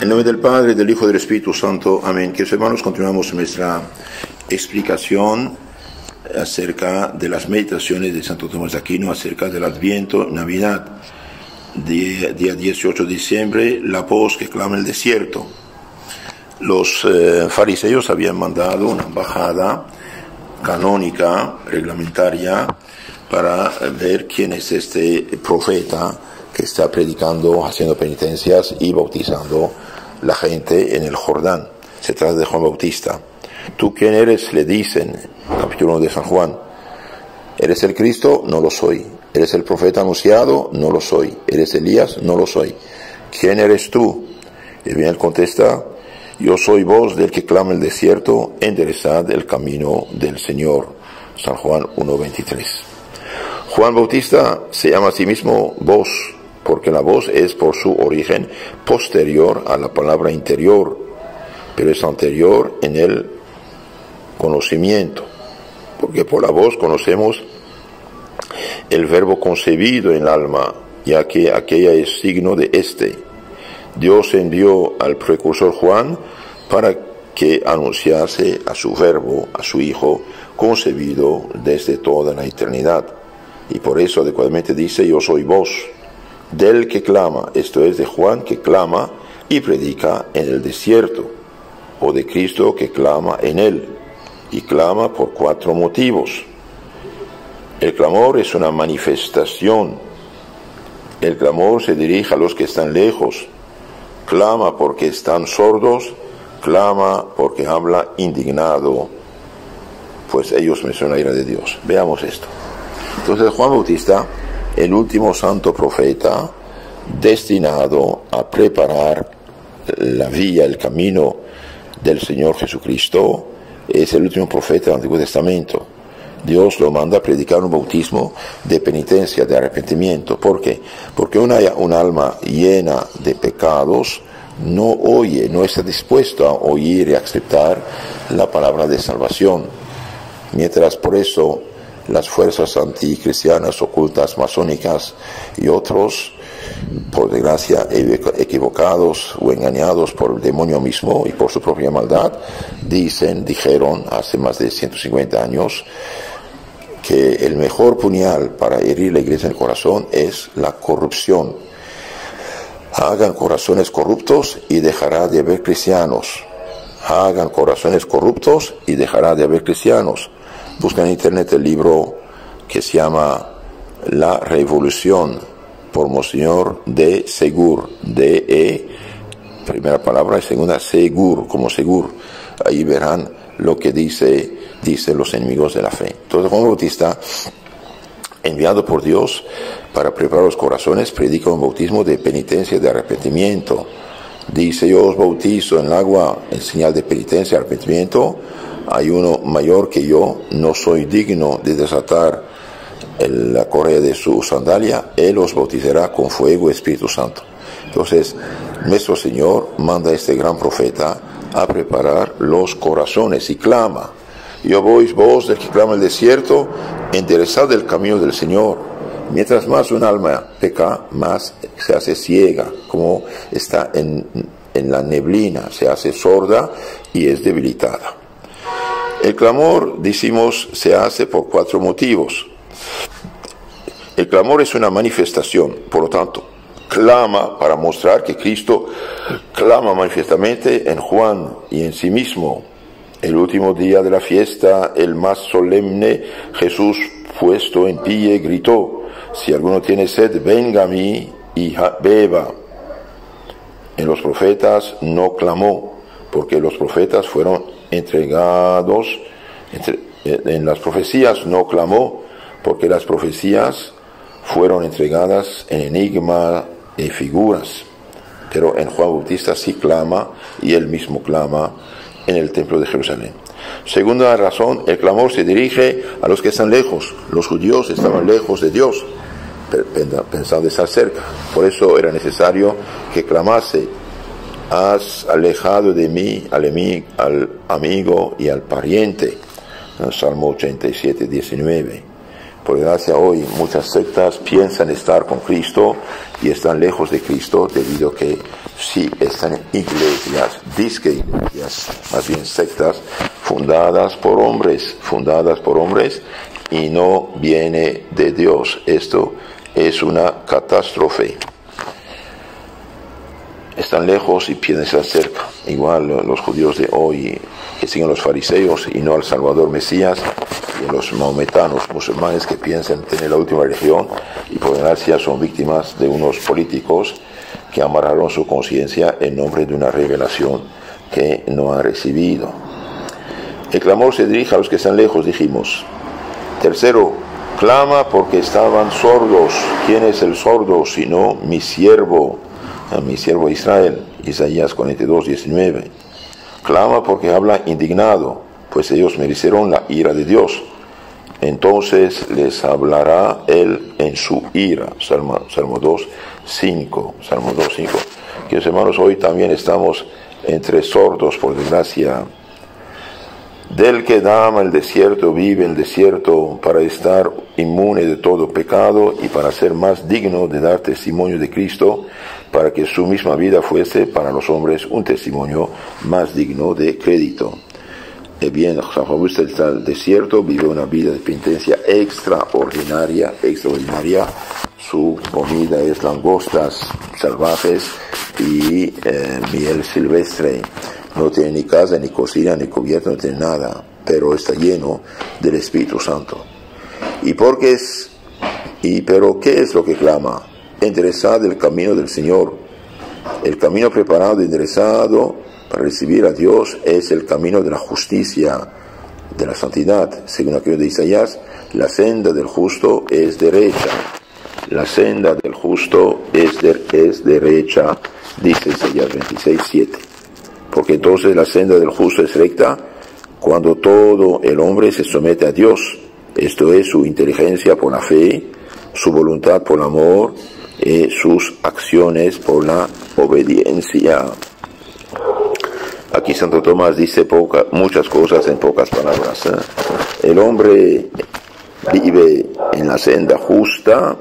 En nombre del Padre, del Hijo y del Espíritu Santo. Amén. Queridos hermanos, continuamos nuestra explicación acerca de las meditaciones de Santo Tomás de Aquino acerca del Adviento, Navidad. Día 18 de diciembre, la voz que clama en el desierto. Los fariseos habían mandado una embajada canónica, reglamentaria, para ver quién es este profeta que está predicando, haciendo penitencias y bautizando la gente en el Jordán. Se trata de Juan Bautista. ¿Tú quién eres?, le dicen, capítulo 1 de San Juan. ¿Eres el Cristo? No lo soy. ¿Eres el profeta anunciado? No lo soy. ¿Eres Elías? No lo soy. ¿Quién eres tú? Y bien él contesta: yo soy voz del que clama el desierto, enderezad el camino del Señor. San Juan 1:23. Juan Bautista se llama a sí mismo voz, porque la voz es por su origen posterior a la palabra interior, pero es anterior en el conocimiento, porque por la voz conocemos el verbo concebido en el alma, ya que aquella es signo de este. Dios envió al precursor Juan para que anunciase a su verbo, a su Hijo, concebido desde toda la eternidad. Y por eso adecuadamente dice: yo soy voz del que clama, esto es de Juan que clama y predica en el desierto, o de Cristo que clama en él, y clama por 4 motivos. El clamor es una manifestación. El clamor se dirige a los que están lejos. Clama porque están sordos, clama porque habla indignado, pues ellos mencionan la ira de Dios. Veamos esto. Entonces Juan Bautista, el último santo profeta destinado a preparar la vía, el camino del Señor Jesucristo, es el último profeta del Antiguo Testamento. Dios lo manda a predicar un bautismo de penitencia, de arrepentimiento. ¿Por qué? Porque un alma llena de pecados no oye, no está dispuesto a oír y aceptar la palabra de salvación. Mientras por eso las fuerzas anticristianas, ocultas, masónicas y otros, por desgracia equivocados o engañados por el demonio mismo y por su propia maldad, dijeron hace más de 150 años que el mejor puñal para herir la iglesia en el corazón es la corrupción. Hagan corazones corruptos y dejará de haber cristianos. Hagan corazones corruptos y dejará de haber cristianos. Buscan en internet el libro que se llama La Revolución, por Monseñor de Segur, D-E, primera palabra, y segunda, Segur, como Segur. Ahí verán lo que dicen los enemigos de la fe. Entonces Juan Bautista, enviado por Dios para preparar los corazones, predica un bautismo de penitencia y de arrepentimiento. Dice: yo os bautizo en el agua en señal de penitencia y arrepentimiento. Hay uno mayor que yo, no soy digno de desatar la correa de su sandalia. Él os bautizará con fuego y Espíritu Santo. Entonces nuestro Señor manda a este gran profeta a preparar los corazones y clama: yo voz del que clama el desierto, enderezad el camino del Señor. Mientras más un alma peca, más se hace ciega, como está en la neblina, se hace sorda y es debilitada. El clamor, decimos, se hace por 4 motivos. El clamor es una manifestación, por lo tanto, clama para mostrar que Cristo clama manifiestamente en Juan y en sí mismo. El último día de la fiesta, el más solemne, Jesús, puesto en pie, gritó: si alguno tiene sed, venga a mí y beba. En los profetas no clamó, porque los profetas fueron entregados. En las profecías no clamó, porque las profecías fueron entregadas en enigma y figuras. Pero en Juan Bautista sí clama, y él mismo clama en el templo de Jerusalén. Segunda razón, el clamor se dirige a los que están lejos. Los judíos estaban lejos de Dios, pensando estar cerca. Por eso era necesario que clamase: has alejado de mí al amigo y al pariente. En Salmo 87, 19. Por desgracia, hoy muchas sectas piensan estar con Cristo y están lejos de Cristo debido a que sí están iglesias, disque iglesias, más bien sectas, fundadas por hombres, y no viene de Dios. Esto es una catástrofe. Están lejos y piensan cerca. Igual los judíos de hoy que siguen los fariseos y no al Salvador Mesías, y los maometanos, musulmanes que piensan tener la última religión y por desgracia son víctimas de unos políticos que amarraron su conciencia en nombre de una revelación que no han recibido. El clamor se dirige a los que están lejos, dijimos. Tercero, clama porque estaban sordos. ¿Quién es el sordo sino mi siervo Israel? Isaías 42:19. Clama porque habla indignado, pues ellos merecieron la ira de Dios. Entonces les hablará él en su ira. Salmo 2:5. Queridos hermanos, hoy también estamos entre sordos, por desgracia. Del que ama el desierto, vive el desierto para estar inmune de todo pecado y para ser más digno de dar testimonio de Cristo, para que su misma vida fuese para los hombres un testimonio más digno de crédito. Bien, San Juan Bautista está en el desierto, vive una vida de penitencia extraordinaria. Su comida es langostas salvajes y miel silvestre. No tiene ni casa, ni cocina, ni cubierta, no tiene nada, pero está lleno del Espíritu Santo. Pero ¿qué es lo que clama? Enderezad el camino del Señor. El camino preparado y enderezado para recibir a Dios es el camino de la justicia, de la santidad. Según aquello de Isaías, la senda del justo es derecha. La senda del justo es derecha, dice Isaías 26:7. Porque entonces la senda del justo es recta cuando todo el hombre se somete a Dios. Esto es su inteligencia por la fe, su voluntad por el amor, sus acciones por la obediencia. Aquí Santo Tomás dice muchas cosas en pocas palabras. El hombre vive en la senda justa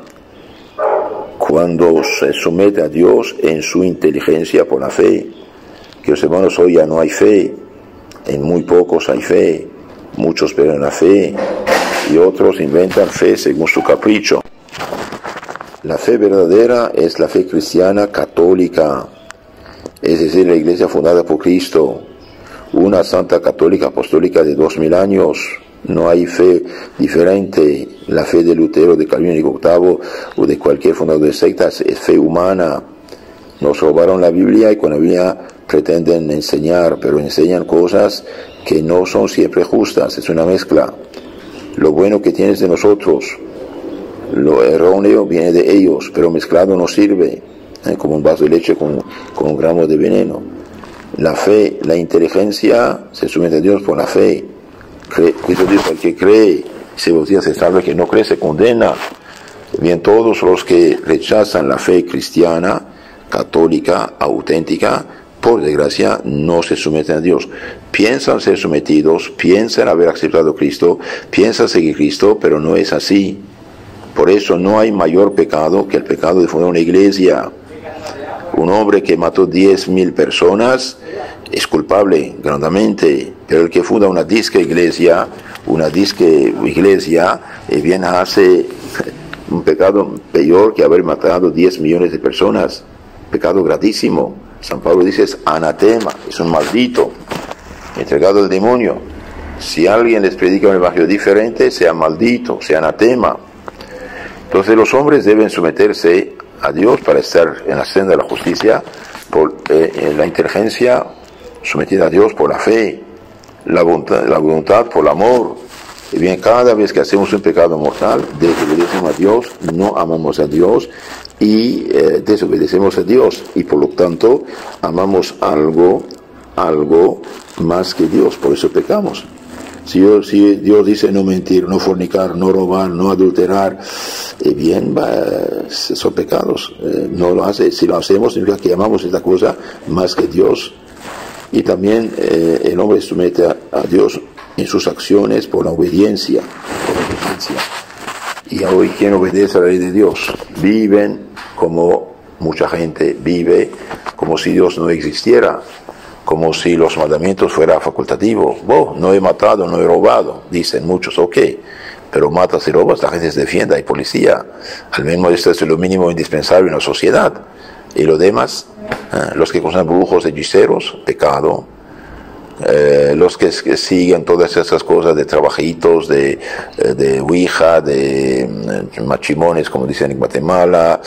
cuando se somete a Dios en su inteligencia por la fe. Que los hermanos, hoy ya no hay fe, en muy pocos hay fe, muchos pierden la fe y otros inventan fe según su capricho. La fe verdadera es la fe cristiana católica, es decir, la iglesia fundada por Cristo, una santa católica apostólica de 2000 años. No hay fe diferente. La fe de Lutero, de Calvino y VIII o de cualquier fundador de sectas es fe humana. Nos robaron la Biblia y con la Biblia pretenden enseñar, pero enseñan cosas que no son siempre justas. Es una mezcla. Lo bueno que tienes de nosotros, lo erróneo viene de ellos, pero mezclado no sirve, como un vaso de leche con un gramo de veneno. La fe, la inteligencia se somete a Dios por la fe. Cristo dijo: el que cree se bautiza se salva, el que no cree se condena. Bien, todos los que rechazan la fe cristiana, católica, auténtica, por desgracia no se someten a Dios. Piensan ser sometidos, piensan haber aceptado a Cristo, piensan seguir a Cristo, pero no es así. Por eso no hay mayor pecado que el pecado de fundar una iglesia. Un hombre que mató 10.000 personas es culpable grandemente, pero el que funda una disque iglesia, bien hace un pecado peor que haber matado 10 millones de personas. Pecado gravísimo. San Pablo dice: es anatema, es un maldito, entregado al demonio. Si alguien les predica un evangelio diferente, sea maldito, sea anatema. Entonces los hombres deben someterse a Dios para estar en la senda de la justicia, por la inteligencia sometida a Dios por la fe, la voluntad por el amor. Y bien, cada vez que hacemos un pecado mortal, desobedecemos a Dios, no amamos a Dios y desobedecemos a Dios, y por lo tanto amamos algo más que Dios, por eso pecamos. Si Dios dice no mentir, no fornicar, no robar, no adulterar, son pecados. No lo hace. Si lo hacemos, significa que amamos esta cosa más que Dios. Y también el hombre somete a Dios en sus acciones por la obediencia. Y hoy, ¿quién obedece a la ley de Dios? Viven como mucha gente vive, como si Dios no existiera, como si los mandamientos fueran facultativos. No he matado, no he robado, dicen muchos, ok, pero matas y robas, la gente se defiende, hay policía, al menos esto es lo mínimo indispensable en la sociedad. Y lo demás, los que consumen brujos, hechiceros, pecado. Los que siguen todas esas cosas de trabajitos, de ouija, de machimones, como dicen en Guatemala,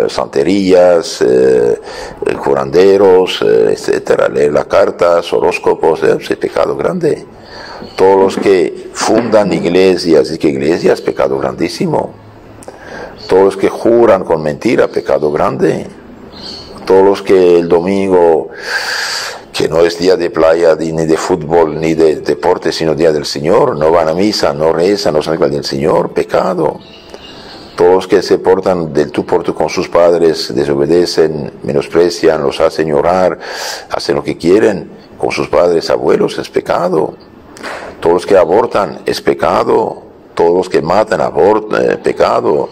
santerías, curanderos, etcétera, leer las cartas, horóscopos, es pecado grande. Todos los que fundan iglesias, y que iglesias, pecado grandísimo. Todos los que juran con mentira, pecado grande. Todos los que el domingo, que no es día de playa, ni de fútbol, ni de deporte, sino día del Señor, no van a misa, no rezan, no saben del Señor, pecado. Todos los que se portan del tú por tú con sus padres, desobedecen, menosprecian, los hacen llorar, hacen lo que quieren con sus padres, abuelos, es pecado. Todos los que abortan, es pecado. Todos los que matan, abortan, pecado.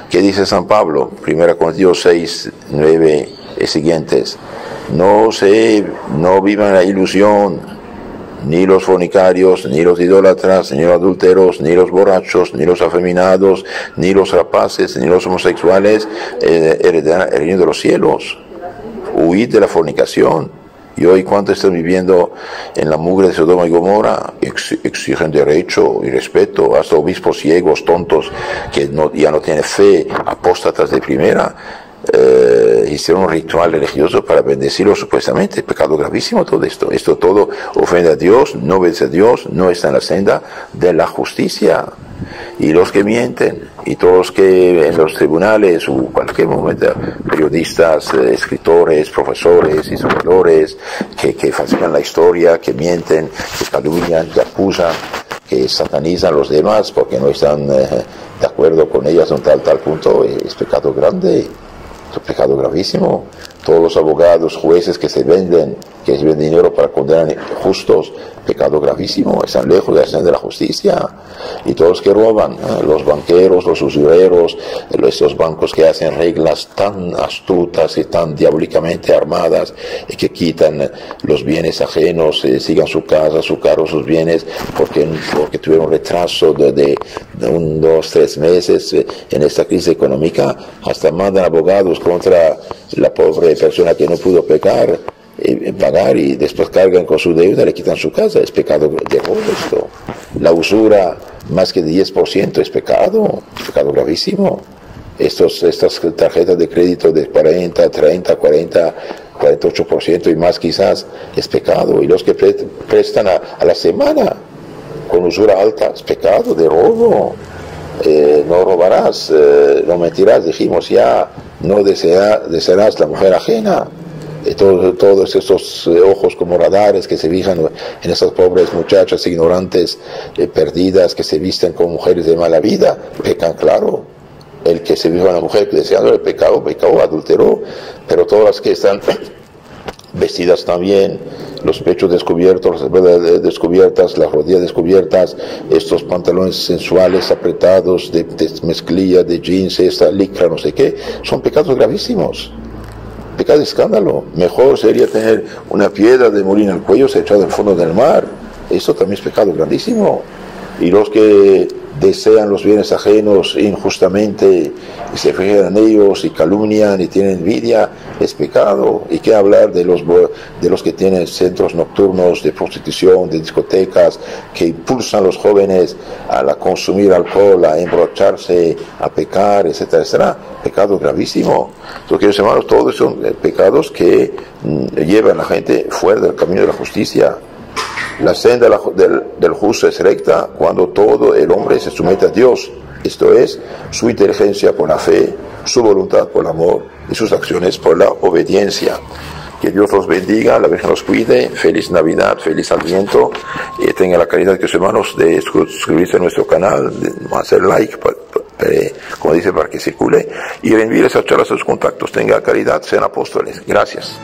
¿Qué dice San Pablo? 1 Corintios 6, 9 y siguientes. No vivan la ilusión, ni los fornicarios, ni los idólatras, ni los adúlteros, ni los borrachos, ni los afeminados, ni los rapaces, ni los homosexuales heredarán el reino de los cielos. Huid de la fornicación. Y hoy, ¿cuánto están viviendo en la mugre de Sodoma y Gomorra? Exigen derecho y respeto, hasta obispos ciegos, tontos, que ya no tienen fe, apóstatas de primera. Hicieron un ritual religioso para bendecirlo supuestamente. Pecado gravísimo todo esto. Esto todo ofende a Dios, no obedece a Dios, no está en la senda de la justicia. Y los que mienten, y todos los que en los tribunales o cualquier momento, periodistas, escritores, profesores, historiadores, que falsifican la historia, que mienten, que calumnian, que acusan, que satanizan a los demás porque no están de acuerdo con ellas en tal punto, es pecado grande. Es un pecado gravísimo. Todos los abogados, jueces que reciben dinero para condenar justos, pecado gravísimo, están lejos de la senda de la justicia. Y todos los que roban, los banqueros, los usureros, estos bancos que hacen reglas tan astutas y tan diabólicamente armadas, y que quitan los bienes ajenos, sigan su casa, su carro, sus bienes, porque tuvieron retraso de 1, 2, 3 meses en esta crisis económica, hasta mandan abogados contra la pobre persona que no pudo pagar y después cargan con su deuda, le quitan su casa. Es pecado de robo esto. La usura más que de 10% es pecado gravísimo. Estas tarjetas de crédito de 40, 30, 40, 48% y más quizás, es pecado. Y los que prestan a la semana con usura alta, es pecado de robo. No robarás, no mentirás, dijimos ya, no desearás la mujer ajena. Todos estos ojos como radares que se fijan en esas pobres muchachas ignorantes, perdidas, que se visten como mujeres de mala vida, pecan, claro. El que se fija en la mujer deseando el pecado, adulteró. Pero todas las que están vestidas también, los pechos descubiertos, las espaldas descubiertas, las rodillas descubiertas, estos pantalones sensuales apretados de mezclilla, de jeans, esta licra, no sé qué, son pecados gravísimos. Pecado de escándalo. Mejor sería tener una piedra de molino en el cuello, se echado al fondo del mar. Esto también es pecado grandísimo. Y los que desean los bienes ajenos injustamente y se fijan en ellos y calumnian y tienen envidia, es pecado. Y qué hablar de los que tienen centros nocturnos de prostitución, de discotecas, que impulsan a los jóvenes a consumir alcohol, a emborracharse, a pecar, etcétera, etcétera. Pecado gravísimo. Entonces, queridos hermanos, todos son pecados que llevan a la gente fuera del camino de la justicia. La senda del justo es recta cuando todo el hombre se somete a Dios, esto es, su inteligencia por la fe, su voluntad por el amor y sus acciones por la obediencia. Que Dios los bendiga, la Virgen los cuide, feliz Navidad, feliz Adviento, y tengan la caridad que sus hermanos de suscribirse a nuestro canal, de hacer like, como dice, para que circule, y reenvíe esas charlas a sus contactos. Tengan caridad, sean apóstoles. Gracias.